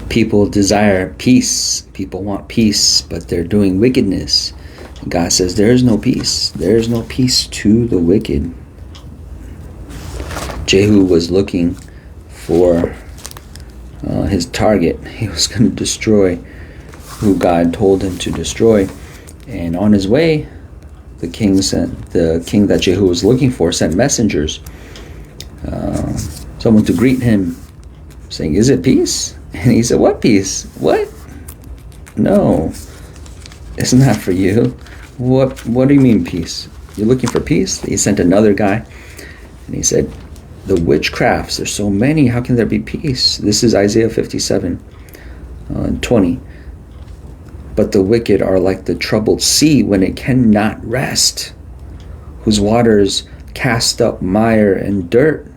People desire peace. People want peace, but they're doing wickedness. And God says there is no peace. There is no peace to the wicked. Jehu was looking for his target. He was going to destroy who God told him to destroy. And on his way, the king that Jehu was looking for sent messengers, someone to greet him, saying, "Is it peace?" And he said, "What peace? What? No, it's not for you. What do you mean peace? You're looking for peace?" He sent another guy, and he said, "The witchcrafts, there's so many, how can there be peace?" This is Isaiah 57, 20. "But the wicked are like the troubled sea when it cannot rest, whose waters cast up mire and dirt.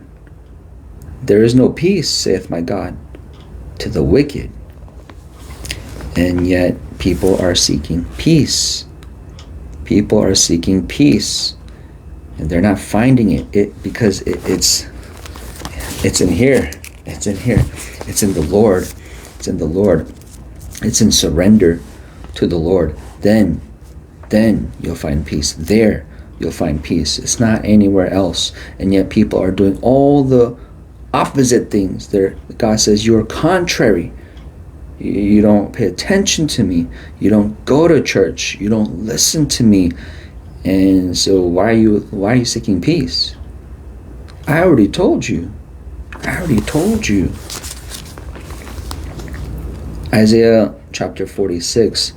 There is no peace, saith my God, to the wicked." And yet people are seeking peace. People are seeking peace, and they're not finding it because it's in here. It's in here. It's in the Lord. It's in the Lord. It's in surrender to the Lord. Then you'll find peace. There you'll find peace. It's not anywhere else. And yet people are doing all the opposite things. God says, "You are contrary. You don't pay attention to me. You don't go to church. You don't listen to me. And so why are you seeking peace? I already told you. Isaiah chapter 46,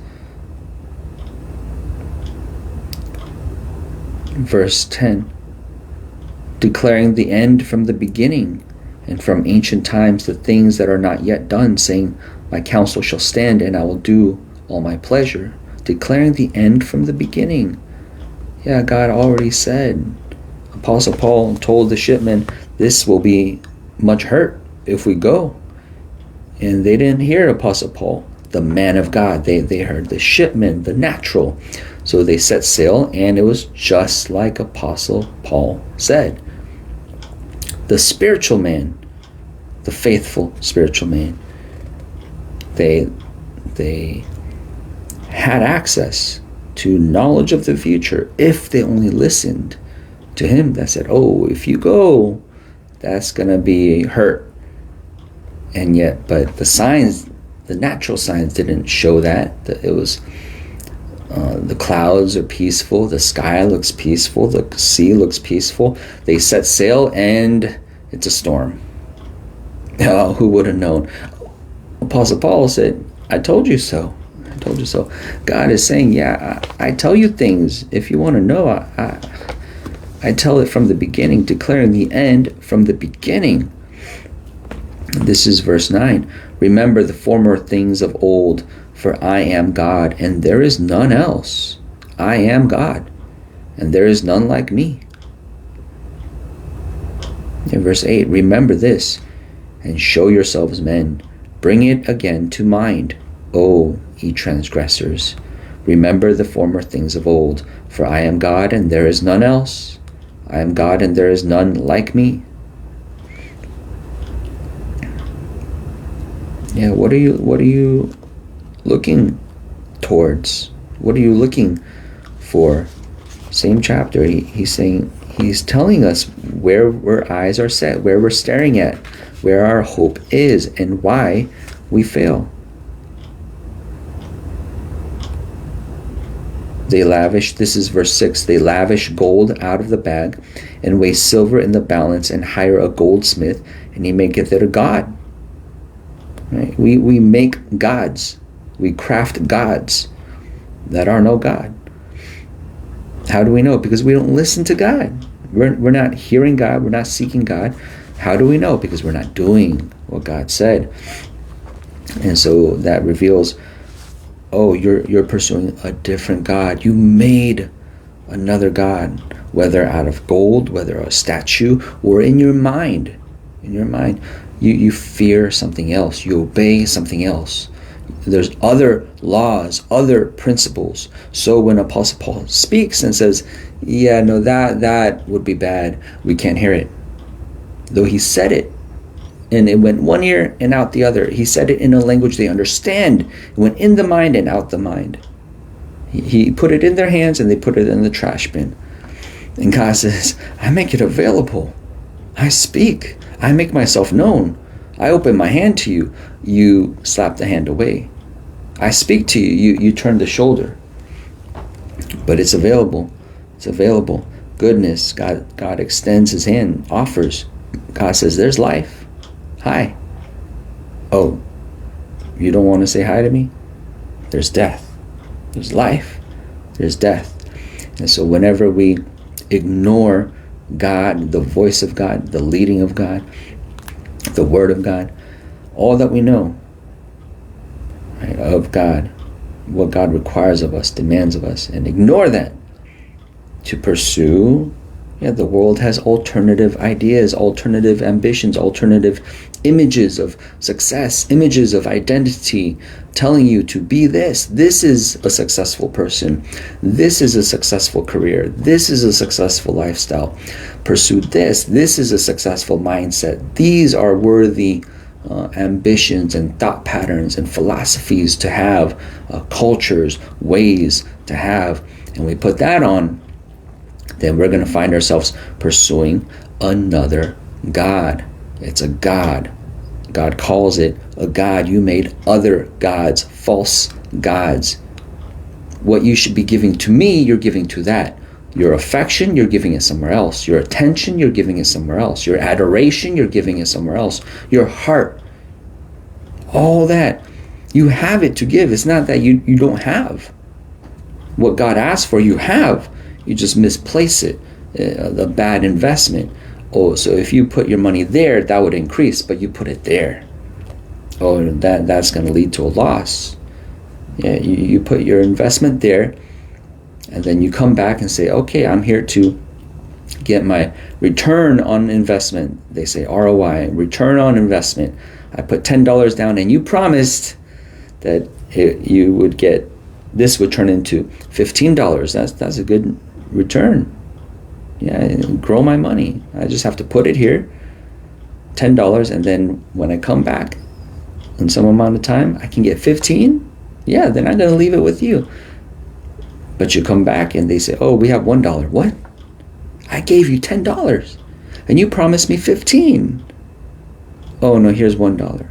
verse 10, declaring the end from the beginning, and from ancient times the things that are not yet done, saying, my counsel shall stand, and I will do all my pleasure. Declaring the end from the beginning. Yeah, God already said. Apostle Paul told the shipmen, this will be much hurt if we go. And they didn't hear Apostle Paul, the man of God. They heard the shipmen, the natural. So they set sail, and it was just like Apostle Paul said. The spiritual man, the faithful spiritual man, they had access to knowledge of the future if they only listened to him that said, oh, if you go, that's going to be hurt. And yet, but the signs, the natural signs didn't show that. It was the clouds are peaceful, the sky looks peaceful, the sea looks peaceful. They set sail and it's a storm. Oh, who would have known? Apostle Paul said, I told you so. I told you so. God is saying, yeah, I tell you things. If you want to know, I tell it from the beginning, declaring the end from the beginning. This is verse 9. Remember the former things of old, for I am God, and there is none else. I am God, and there is none like me. In verse 8, remember this, and show yourselves men. Bring it again to mind, O ye transgressors. Remember the former things of old, for I am God, and there is none else. I am God, and there is none like me. Yeah, what are you looking towards? What are you looking for? Same chapter. He's telling us where our eyes are set, where we're staring at, where our hope is, and why we fail. They lavish, this is verse 6, they lavish gold out of the bag, and weigh silver in the balance, and hire a goldsmith, and he maketh it a god. Right? We make gods. We craft gods that are no God. How do we know? Because we don't listen to God. We're not hearing God. We're not seeking God. How do we know? Because we're not doing what God said. And so that reveals, oh, you're pursuing a different God. You made another God, whether out of gold, whether a statue, or in your mind. In your mind. You fear something else. You obey something else. There's other laws, other principles. So when Apostle Paul speaks and says, yeah, no, that would be bad, we can't hear it. Though he said it, And it went one ear and out the other. He said it in a language they understand. It went in the mind and out the mind. He put it in their hands and they put it in the trash bin. And God says, I make it available. I speak. I make myself known. I open my hand to you. You slap the hand away. I speak to you. You turn the shoulder. But it's available. It's available. Goodness. God extends his hand, offers. God says, there's life. Hi. Oh, you don't want to say hi to me? There's death. There's life. There's death. And so whenever we ignore God, the voice of God, the leading of God, the word of God, all that we know, right, of God, what God requires of us, demands of us, and ignore that to pursue, the world has alternative ideas, alternative ambitions, alternative images of success, images of identity, telling you to be this. This is a successful person. This is a successful career. This is a successful lifestyle. Pursue this. This is a successful mindset. These are worthy ambitions and thought patterns and philosophies to have, cultures, ways to have. And we put that on, then we're going to find ourselves pursuing another God. It's a God. God calls it a God. You made other gods, false gods. What you should be giving to me, you're giving to that. Your affection, you're giving it somewhere else. Your attention, you're giving it somewhere else. Your adoration, you're giving it somewhere else. Your heart, all that. You have it to give. It's not that you don't have. What God asked for, you have. You just misplace it, the bad investment. Oh, so if you put your money there, that would increase, but you put it there. Oh, that's going to lead to a loss. Yeah, you put your investment there, and then you come back and say, okay, I'm here to get my return on investment. They say ROI, return on investment. I put $10 down, and you promised that you would get, this would turn into $15. That's a good return. Yeah, grow my money. I just have to put it here, $10, and then when I come back in some amount of time, I can get 15. Yeah, then I'm going to leave it with you. But you come back and they say, oh, we have $1. What? I gave you $10 and you promised me 15. Oh no, here's $1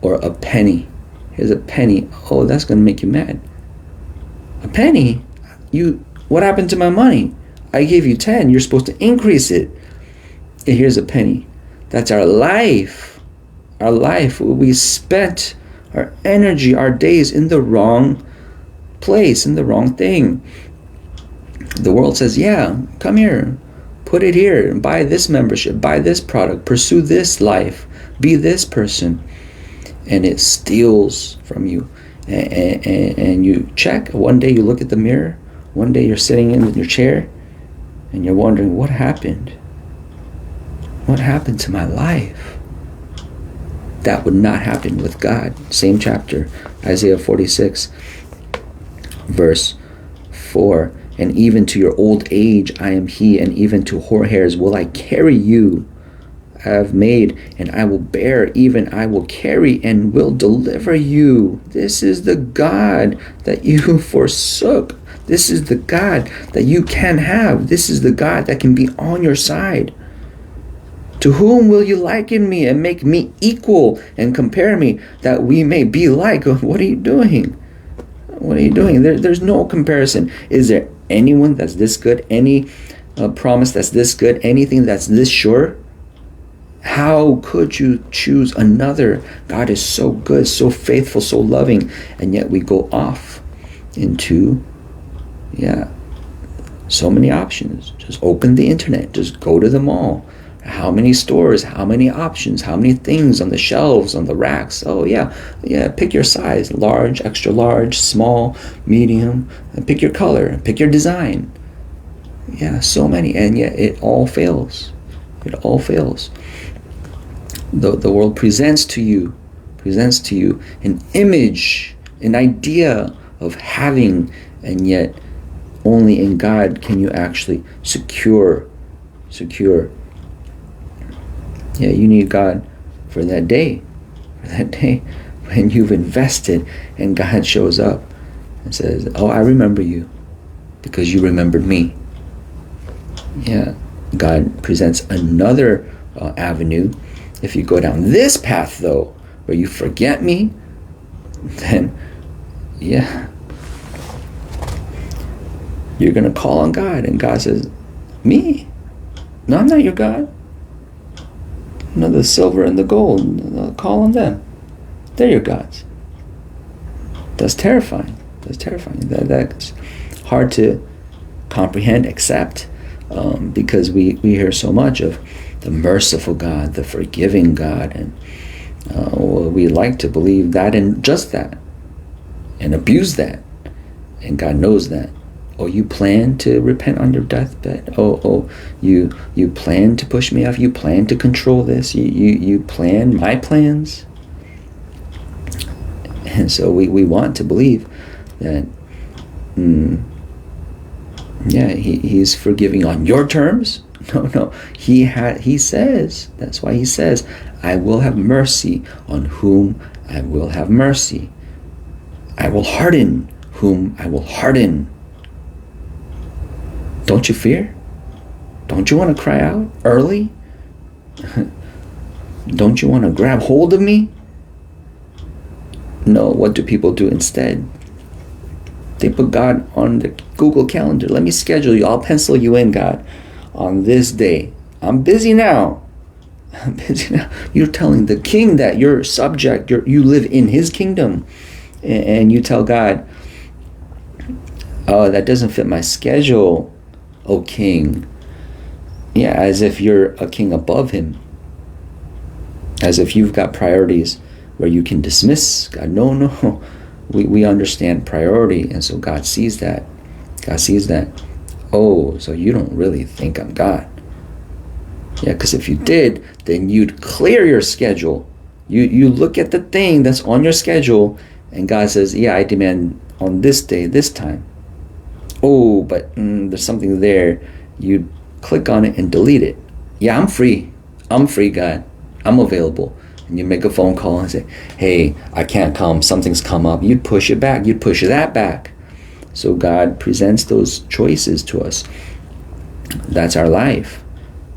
or a penny. Here's a penny. Oh, that's going to make you mad. A penny? What happened to my money? I gave you 10. You're supposed to increase it. And here's a penny. That's our life. Our life. We spent our energy, our days in the wrong place, in the wrong thing. The world says, yeah, come here. Put it here. Buy this membership. Buy this product. Pursue this life. Be this person. And it steals from you. And you check. One day you look at the mirror. One day you're sitting in your chair. And you're wondering, what happened? What happened to my life? That would not happen with God. Same chapter, Isaiah 46, verse 4. And even to your old age I am he, and even to hoar hairs will I carry you. I have made, and I will bear, even I will carry and will deliver you. This is the God that you forsook. This is the God that you can have. This is the God that can be on your side. To whom will you liken me and make me equal and compare me that we may be like? What are you doing? What are you doing? There's no comparison. Is there anyone that's this good? Any promise that's this good? Anything that's this sure? How could you choose another? God is so good, so faithful, so loving, and yet we go off into so many options. Just open the internet. Just go to the mall. How many stores? How many options? How many things on the shelves, on the racks? Oh yeah. Pick your size: large, extra large, small, medium. And pick your color. Pick your design. Yeah, so many, and yet it all fails. It all fails. The world presents to you an image, an idea of having, and yet only in God can you actually secure. Yeah, you need God for that day, when you've invested and God shows up and says, oh, I remember you because you remembered me. Yeah, God presents another avenue. If you go down this path, though, where you forget me, then, yeah, you're going to call on God. And God says, me? No, I'm not your God. No, the silver and the gold, call on them. They're your gods. That's terrifying. That's hard to comprehend, accept, because we hear so much of the merciful God, the forgiving God, and we like to believe that and just that, and abuse that, and God knows that. Oh, you plan to repent on your deathbed? Oh, you plan to push me off? You plan to control this? You plan my plans? And so we want to believe that, he's forgiving on your terms. No, he says, that's why he says, I will have mercy on whom I will have mercy. I will harden whom I will harden. Don't you fear? Don't you want to cry out early? Don't you want to grab hold of me? No, what do people do instead? They put God on the Google Calendar. Let me schedule you. I'll pencil you in, God, on this day. I'm busy now. You're telling the king that you're subject, you live in his kingdom. And you tell God, oh, that doesn't fit my schedule, oh king. Yeah, as if you're a king above him. As if you've got priorities where you can dismiss God. No. We understand priority, and so God sees that. Oh, so you don't really think I'm God. Yeah, because if you did, then you'd clear your schedule. You look at the thing that's on your schedule, and God says, yeah, I demand on this day, this time. Oh, but there's something there. You click on it and delete it. Yeah, I'm free, God. I'm available. And you make a phone call and say, hey, I can't come. Something's come up. You'd push it back. You'd push that back. So God presents those choices to us. That's our life.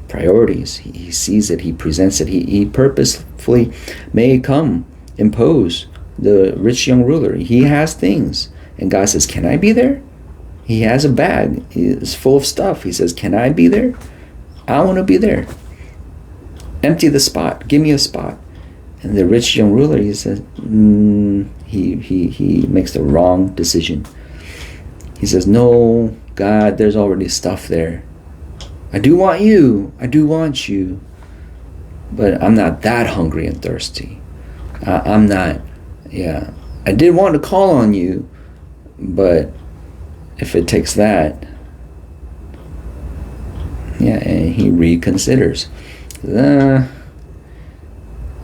Priorities. He sees it. He presents it. He purposefully may come, impose. The rich young ruler, he has things. And God says, can I be there? He has a bag. It's full of stuff. He says, can I be there? I want to be there. Empty the spot. Give me a spot. And the rich young ruler, he says, he makes the wrong decision. He says, no, God, there's already stuff there. I do want you. But I'm not that hungry and thirsty. I'm not, I did want to call on you, but if it takes that, and he reconsiders.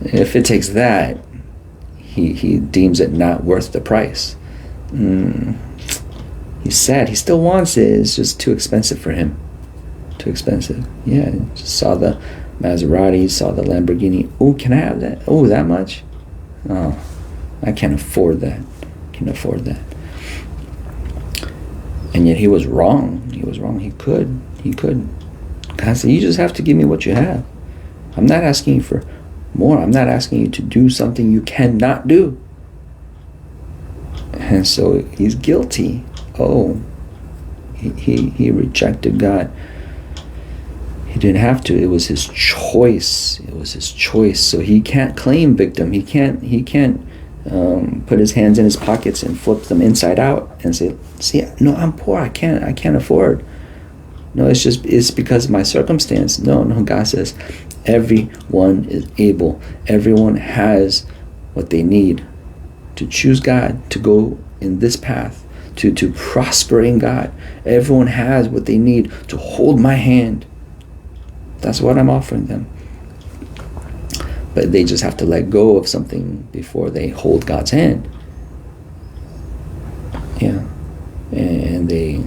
If it takes that, he deems it not worth the price. He's sad. He still wants it. It's just too expensive for him. Too expensive. Yeah, just saw the Maserati, saw the Lamborghini. Oh, can I have that? Oh, that much? Oh, I can't afford that. And yet he was wrong. He could. God said, you just have to give me what you have. I'm not asking you for more. I'm not asking you to do something you cannot do. And so he's guilty. Oh, he rejected God. He didn't have to. It was his choice. So he can't claim victim. He can't put his hands in his pockets and flip them inside out and say, see, no, I'm poor. I can't afford. No, it's because of my circumstance. No, God says everyone is able. Everyone has what they need to choose God, to go in this path, to prosper in God. Everyone has what they need to hold my hand. That's what I'm offering them. But they just have to let go of something before they hold God's hand. Yeah. And they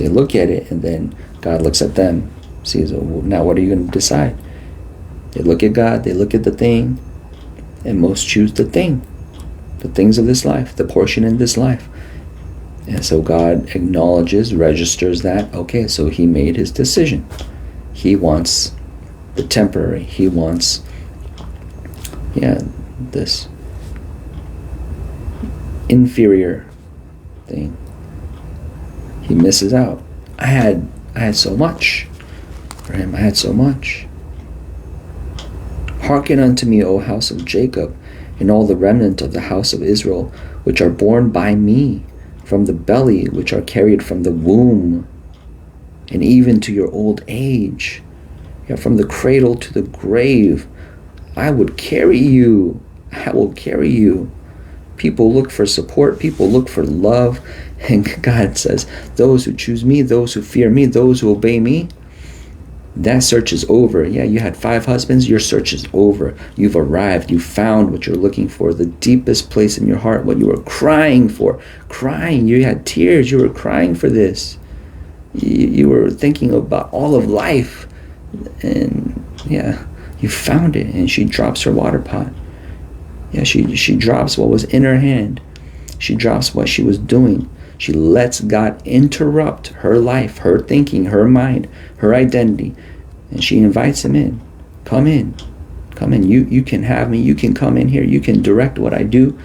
look at it, and then God looks at them, sees, oh, now what are you going to decide? They look at God, they look at the thing, And most choose the things of this life, the portion in this life. And so God acknowledges, registers that, okay, so he made his decision. He wants the temporary. He wants, this inferior thing. He misses out. I had so much for him. I had so much. Hearken unto me, O house of Jacob, and all the remnant of the house of Israel, which are born by me from the belly, which are carried from the womb, and even to your old age. From the cradle to the grave, I would carry you. I will carry you. People look for support. People look for love. And God says, those who choose me, those who fear me, those who obey me, that search is over. Yeah, you had 5 husbands. Your search is over. You've arrived. You found what you're looking for, the deepest place in your heart, what you were crying for. Crying. You had tears. You were crying for this. You were thinking about all of life. And you found it. And she drops her water pot. She drops what was in her hand. She drops what she was doing. She lets God interrupt her life, her thinking, her mind, her identity. And she invites him in. Come in. Come in. You can have me. You can come in here. You can direct what I do.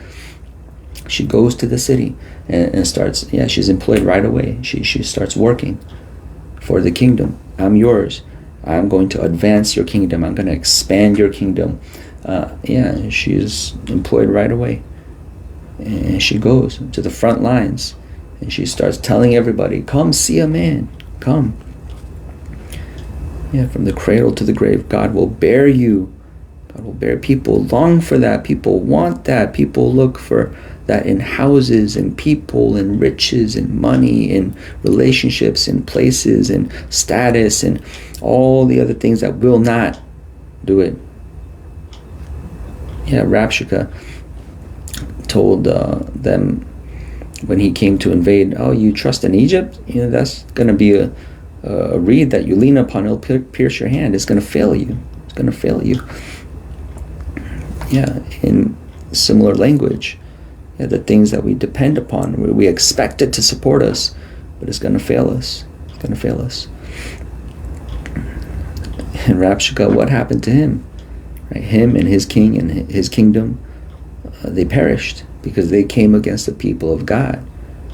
She goes to the city and starts, she's employed right away. She starts working for the kingdom. I'm yours. I'm going to advance your kingdom. I'm going to expand your kingdom. She is employed right away. And she goes to the front lines. And she starts telling everybody, come see a man. Come. From the cradle to the grave, God will bear you. God will bear. People long for that. People want that. People look for that in houses and people and riches and money and relationships and places and status and all the other things that will not do it. Rabshakeh told them when he came to invade, you trust in Egypt? That's going to be a reed that you lean upon. It'll pierce your hand. It's going to fail you. It's going to fail you. In similar language. The things that we depend upon, we expect it to support us, but it's going to fail us. It's going to fail us. And Rabshakeh, what happened to him? Right? Him and his king and his kingdom, they perished because they came against the people of God.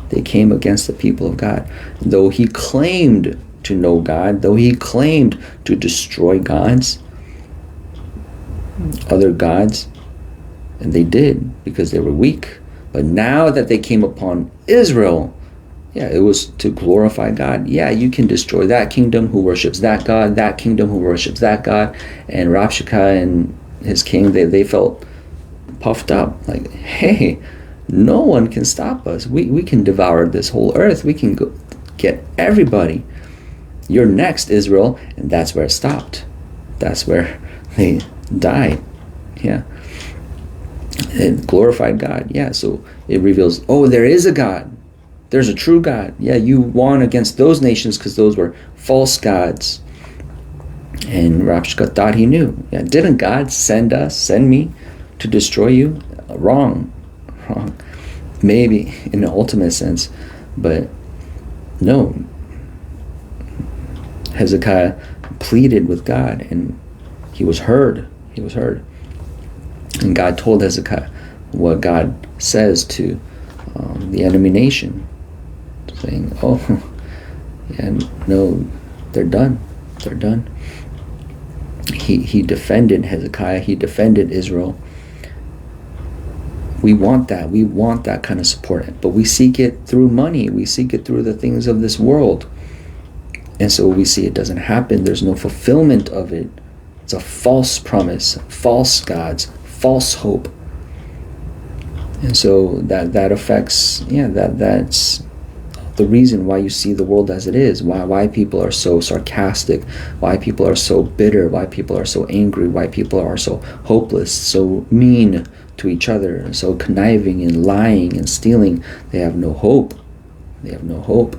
They came against the people of God. Though he claimed to know God, though he claimed to destroy gods, other gods, and they did because they were weak. But now that they came upon Israel, it was to glorify God. You can destroy that kingdom who worships that God, that kingdom who worships that God. And Rabshakeh and his king, they felt puffed up. Like, hey, no one can stop us. We can devour this whole earth. We can go get everybody. You're next, Israel. And that's where it stopped. That's where they died. It glorified God. So it reveals, there is a God. There's a true God. You won against those nations because those were false gods. And Rabshakeh thought he knew. Didn't God send me to destroy you? Wrong. Maybe in the ultimate sense, but no. Hezekiah pleaded with God, and he was heard. And God told Hezekiah what God says to the enemy nation, saying, no, they're done. They're done. He defended Hezekiah. He defended Israel. We want that. We want that kind of support. But we seek it through money. We seek it through the things of this world. And so we see it doesn't happen. There's no fulfillment of it. It's a false promise, false gods, false hope. And so that affects, that's the reason why you see the world as it is, why people are so sarcastic, why people are so bitter, why people are so angry, why people are so hopeless, so mean to each other, so conniving and lying and stealing. They have no hope. They have no hope.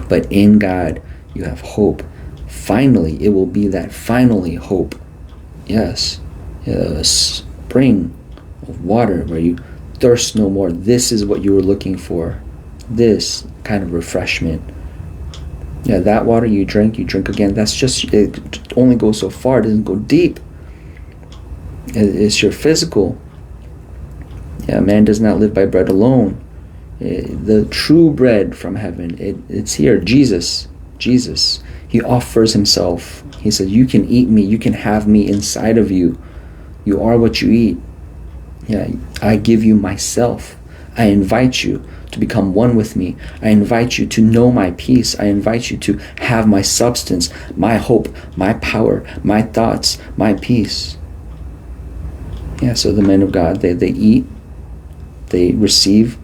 But in God, you have hope. Finally, it will be that finally hope. Yes. spring of water where you thirst no more. This is what you were looking for. This kind of refreshment. Yeah, that water you drink again. That's just, it only goes so far. It doesn't go deep. It's your physical. Yeah, man does not live by bread alone. The true bread from heaven, it's here. Jesus. He offers himself. He said, you can eat me. You can have me inside of you. You are what you eat. Yeah, I give you myself. I invite you to become one with me. I invite you to know my peace. I invite you to have my substance, my hope, my power, my thoughts, my peace. Yeah, so the men of God, they eat, they receive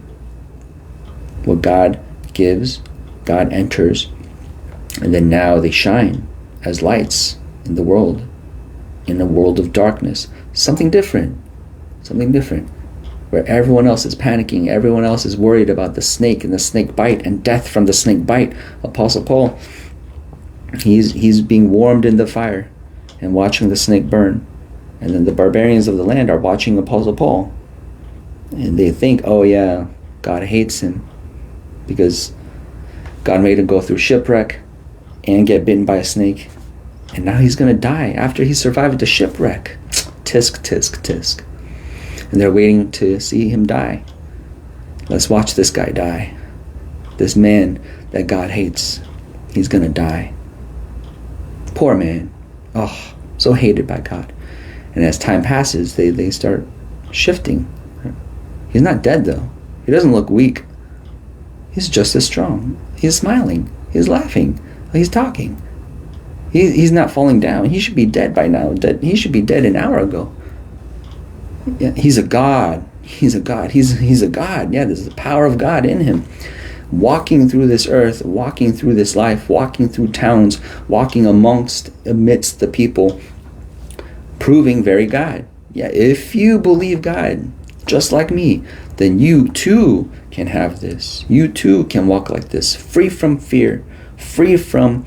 what God gives, God enters, and then now they shine as lights in the world, in a world of darkness. Something different, where everyone else is panicking, everyone else is worried about the snake and the snake bite and death from the snake bite. Apostle Paul, he's being warmed in the fire and watching the snake burn. And then the barbarians of the land are watching Apostle Paul. And they think, oh yeah, God hates him because God made him go through shipwreck and get bitten by a snake. And now he's going to die after he survived the shipwreck. Tisk, tisk, tisk. And they're waiting to see him die. Let's watch this guy die. This man that God hates, he's going to die. Poor man. Oh, so hated by God. And as time passes, they start shifting. He's not dead though. He doesn't look weak. He's just as strong. He's smiling. He's laughing. He's talking. He's not falling down. He should be dead by now. He should be dead an hour ago. Yeah, he's a God. He's a God. He's a God. Yeah, there's the power of God in him. Walking through this earth, walking through this life, walking through towns, walking amidst the people, proving very God. Yeah, if you believe God, just like me, then you too can have this. You too can walk like this, free from fear, free from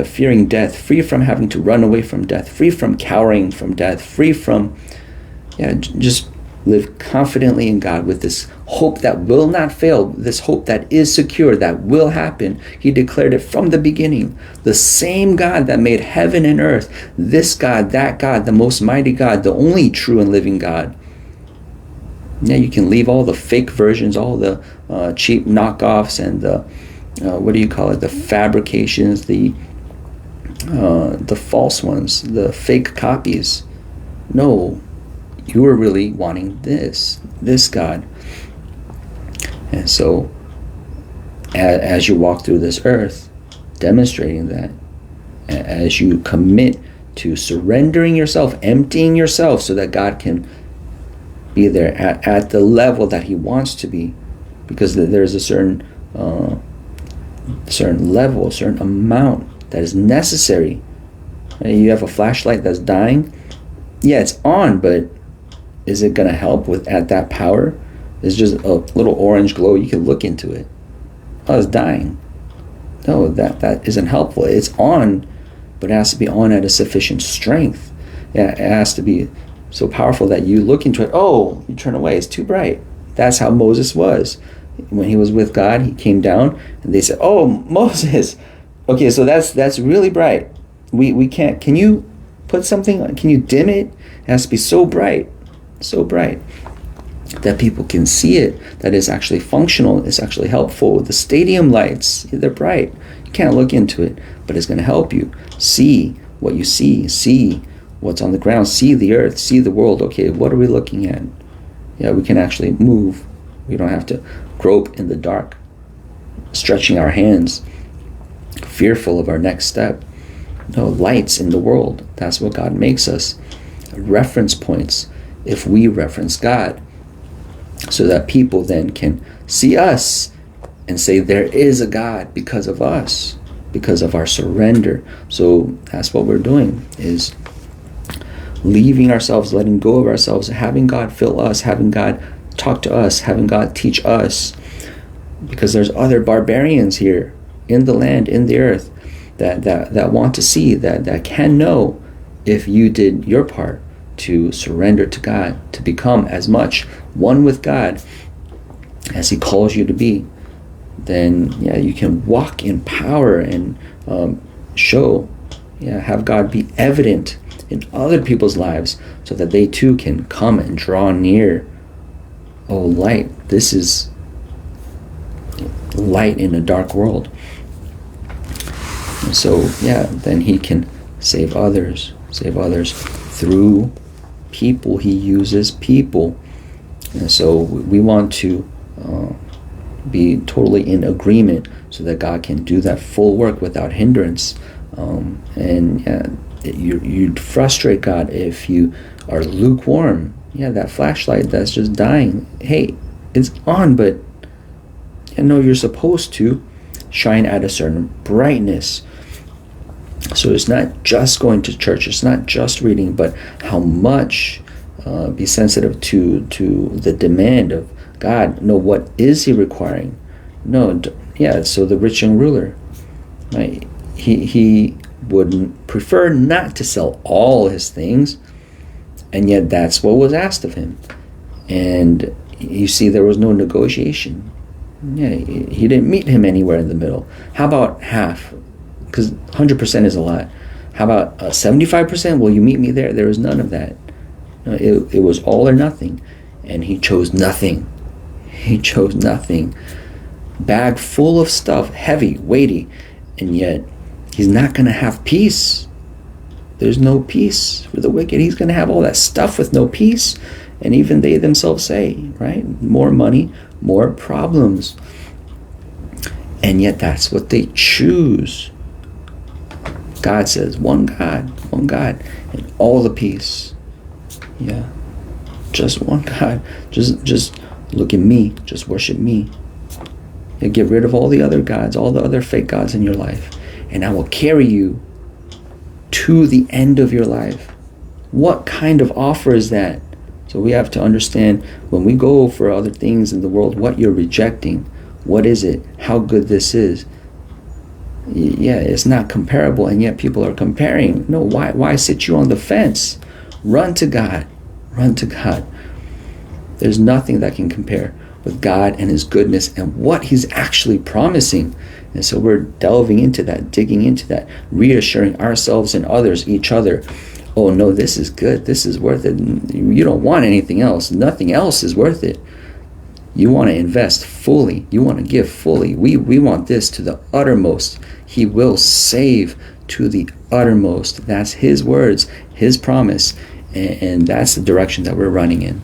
fearing death, free from having to run away from death, free from cowering from death, free from just live confidently in God with this hope that will not fail, this hope that is secure, that will happen. He declared it from the beginning. The same God that made heaven and earth, this God, that God, the most mighty God, the only true and living God. Yeah, you can leave all the fake versions, all the cheap knockoffs and the the fabrications, the false ones, the fake copies. No, you are really wanting this God. And so as you walk through this earth, demonstrating that, as you commit to surrendering yourself, emptying yourself so that God can be there at the level that he wants to be, because there's a certain level, a certain amount that is necessary. You have a flashlight that's dying. Yeah, it's on, but is it going to help at that power? It's just a little orange glow. You can look into it. Oh, it's dying. No, that isn't helpful. It's on, but it has to be on at a sufficient strength. Yeah, it has to be so powerful that you look into it. Oh, you turn away. It's too bright. That's how Moses was. When he was with God, he came down and they said, oh, Moses. Okay, so that's really bright. We can't. Can you put something on? Can you dim it? It has to be so bright that people can see it, that it's actually functional, it's actually helpful. The stadium lights, they're bright. You can't look into it, but it's going to help you see what you see what's on the ground, see the earth, see the world. Okay, what are we looking at? Yeah, we can actually move. We don't have to grope in the dark, stretching our hands, fearful of our next step. No, lights in the world. That's what God makes us. Reference points if we reference God, so that people then can see us and say there is a God because of us, because of our surrender. So that's what we're doing, is leaving ourselves, letting go of ourselves, having God fill us, having God talk to us, having God teach us, because there's other barbarians here in the land, in the earth, that want to see, that can know if you did your part to surrender to God, to become as much one with God as He calls you to be, then you can walk in power and have God be evident in other people's lives, so that they too can come and draw near. Oh, light, this is light in a dark world. And so then He can save others through people. He uses people. And so we want to be totally in agreement, so that God can do that full work without hindrance. You'd frustrate God if you are lukewarm. That flashlight that's just dying, hey, it's on, but you're supposed to shine at a certain brightness. So it's not just going to church, it's not just reading, but how much be sensitive to the demand of God. What is He requiring? So the rich young ruler, right? He would prefer not to sell all his things, and yet that's what was asked of him. And you see, there was no negotiation. He didn't meet Him anywhere in the middle. How about half? Because 100% is a lot. How about 75%? Will you meet me there? There was none of that. It was all or nothing. And He chose nothing. He chose nothing. Bag full of stuff, heavy, weighty, and yet He's not going to have peace. There's no peace for the wicked. He's going to have all that stuff with no peace. And even they themselves say, right? More money, more problems. And yet that's what they choose. God says, one God, and all the peace. Just one God. Just look at me. Just worship me. And get rid of all the other gods, all the other fake gods in your life. And I will carry you to the end of your life. What kind of offer is that? So we have to understand, when we go for other things in the world, what you're rejecting. What is it? How good this is. It's not comparable, and yet people are comparing. No, why sit you on the fence? Run to God. Run to God. There's nothing that can compare with God and His goodness and what He's actually promising. And so we're delving into that, digging into that, reassuring ourselves and others, each other. Oh no, this is good. This is worth it. You don't want anything else. Nothing else is worth it. You want to invest fully. You want to give fully. We want this to the uttermost. He will save to the uttermost. That's His words, His promise. And that's the direction that we're running in.